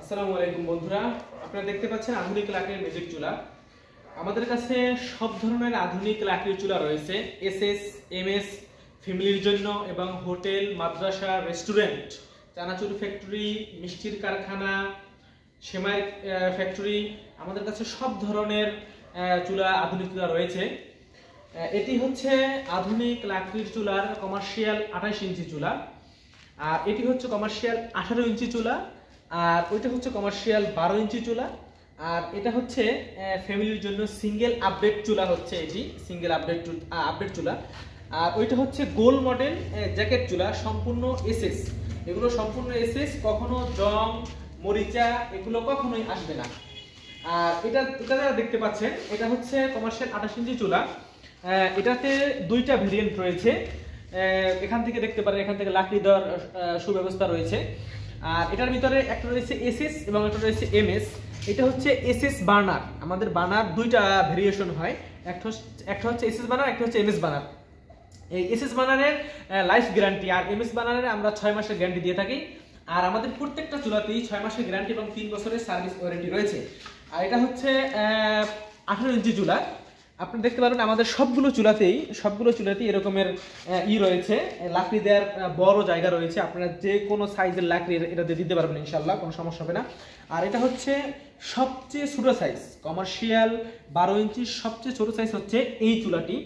আসসালামু আলাইকুম বন্ধুরা, আপনারা দেখতে পাচ্ছেন আধুনিক লাকড়ির ম্যাজিক চুলা। আমাদের কাছে সব ধরনের আধুনিক লাকড়ির চুলা রয়েছে, এসএস, এমএস, ফ্যামিলির জন্য এবং হোটেল, মাদ্রাসা, রেস্টুরেন্ট, চানাচুর ফ্যাক্টরি, মিষ্টির কারখানা, সেমাই ফ্যাক্টরি, আমাদের কাছে সব ধরনের চুলা, আধুনিক চুলা রয়েছে। এটি হচ্ছে আধুনিক লাকড়ির চুলার কমার্শিয়াল 28 ইঞ্চি চুলা, আর এটি হচ্ছে কমার্শিয়াল 18 ইঞ্চি চুলা, আর ওইটা হচ্ছে কমার্শিয়াল 12 ইঞ্চি চুলা, আর এটা হচ্ছে ফ্যামিলির জন্য সিঙ্গেল আপডেট চুলা, হচ্ছে এটি সিঙ্গেল আপডেট চুলা। আর ওইটা হচ্ছে গোল মডেল জ্যাকেট চুলা, সম্পূর্ণ এসএস। এগুলো সম্পূর্ণ এসএস, কখনো জং, মরিচা এগুলো কখনোই আসবে না। আর এটা যারা দেখতে পাচ্ছেন, এটা হচ্ছে কমার্শিয়াল 28 ইঞ্চি চুলা। এটাতে দুইটা ভেরিয়েন্ট রয়েছে, এখান থেকে দেখতে পারেন, এখান থেকে লাকড়ি দেওয়ার সুব্যবস্থা রয়েছে। আর এটার ভিতরে একটা রয়েছে এসএস এবং একটা রয়েছে এমএস। এটা হচ্ছে এসএস বার্নার। আমাদের বার্নার দুইটা ভেরিয়েশন হয়, একটা হচ্ছে এসএস বার্নার, একটা হচ্ছে এমএস বার্নার। এই এসএস বার্নারের লাইফ গ্যারান্টি আর এমএস বার্নারের আমরা 6 মাসের গ্যারান্টি দিয়ে থাকি। আর আমাদের প্রত্যেকটা চুলাতেই 6 মাসের গ্যারান্টি এবং 3 বছরের সার্ভিস ওয়ারেন্টি রয়েছে। আর এটা হচ্ছে 18 ইঞ্চি চুলা। আপনি দেখতে পারবেন আমাদের সবগুলো চুলাতেই এরকমের রয়েছে, লাকড়ি দেওয়ার বড় জায়গা রয়েছে। আপনারা যে কোনো সাইজের লাকড়ি এটাতে দিতে পারবেন, ইনশাল্লাহ কোনো সমস্যা হবে না। আর এটা হচ্ছে সবচেয়ে ছোট সাইজ, কমার্শিয়াল 12 ইঞ্চির সবচেয়ে ছোট সাইজ হচ্ছে এই চুলাটি।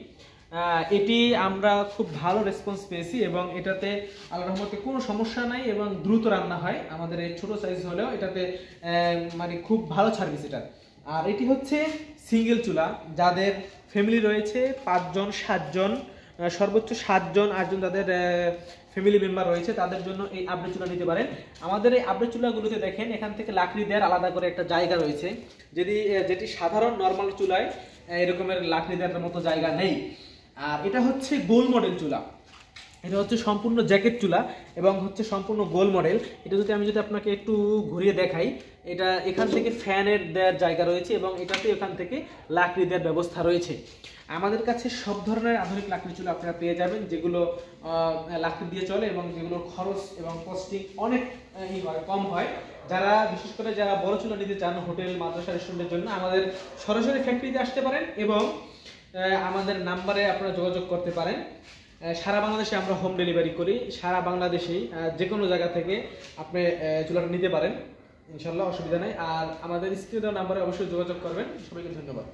এটি আমরা খুব ভালো রেসপন্স পেয়েছি এবং এটাতে আল্লাহর রহমতে কোনো সমস্যা নাই এবং দ্রুত রান্না হয়। আমাদের এই ছোট সাইজ হলেও এটাতে মানে খুব ভালো সার্ভিস এটা। আর এটি হচ্ছে সিঙ্গেল চুলা, যাদের ফ্যামিলি রয়েছে 5 জন 7 জন, সর্বোচ্চ 7 জন 8 জন যাদের ফ্যামিলি মেম্বার রয়েছে, তাদের জন্য এই আপডেট চুলা নিতে পারেন। আমাদের এই আপডেট চুলাগুলোতে দেখেন, এখান থেকে লাকড়ি দেওয়ার আলাদা করে একটা জায়গা রয়েছে, যেটি সাধারণ নর্মাল চুলায় এরকমের লাকড়ি দেওয়ার মতো জায়গা নেই। আর এটা হচ্ছে গোল মডেল চুলা, এটা হচ্ছে সম্পূর্ণ জ্যাকেট চুলা এবং হচ্ছে সম্পূর্ণ গোল মডেল। এটা আমি যদি আপনাকে একটু ঘুরিয়ে দেখাই, এটা এখান থেকে ফ্যানের দেওয়ার জায়গা রয়েছে এবং এটাতে এখান থেকে লাকড়ি দেওয়ার ব্যবস্থা রয়েছে। আমাদের কাছে সব ধরনের আধুনিক লাকড়ি চুলা আপনারা পেয়ে যাবেন, যেগুলো লাকড়ি দিয়ে চলে এবং যেগুলোর খরচ এবং কস্টিং অনেক কম হয়। বিশেষ করে যারা বড় চুলা নিতে চান হোটেল, মাদ্রাসা, রেস্টুরেন্টের জন্য, আমাদের সরাসরি ফ্যাক্টরিতে আসতে পারেন এবং আমাদের নাম্বারে আপনারা যোগাযোগ করতে পারেন। সারা বাংলাদেশে আমরা হোম ডেলিভারি করি, সারা বাংলাদেশেই যে কোনো জায়গা থেকে আপনি চুলাটা নিতে পারেন, ইনশাল্লাহ অসুবিধা নেই। আর আমাদের স্ক্রিনে দেওয়া নাম্বারে অবশ্যই যোগাযোগ করবেন। সবাইকে ধন্যবাদ।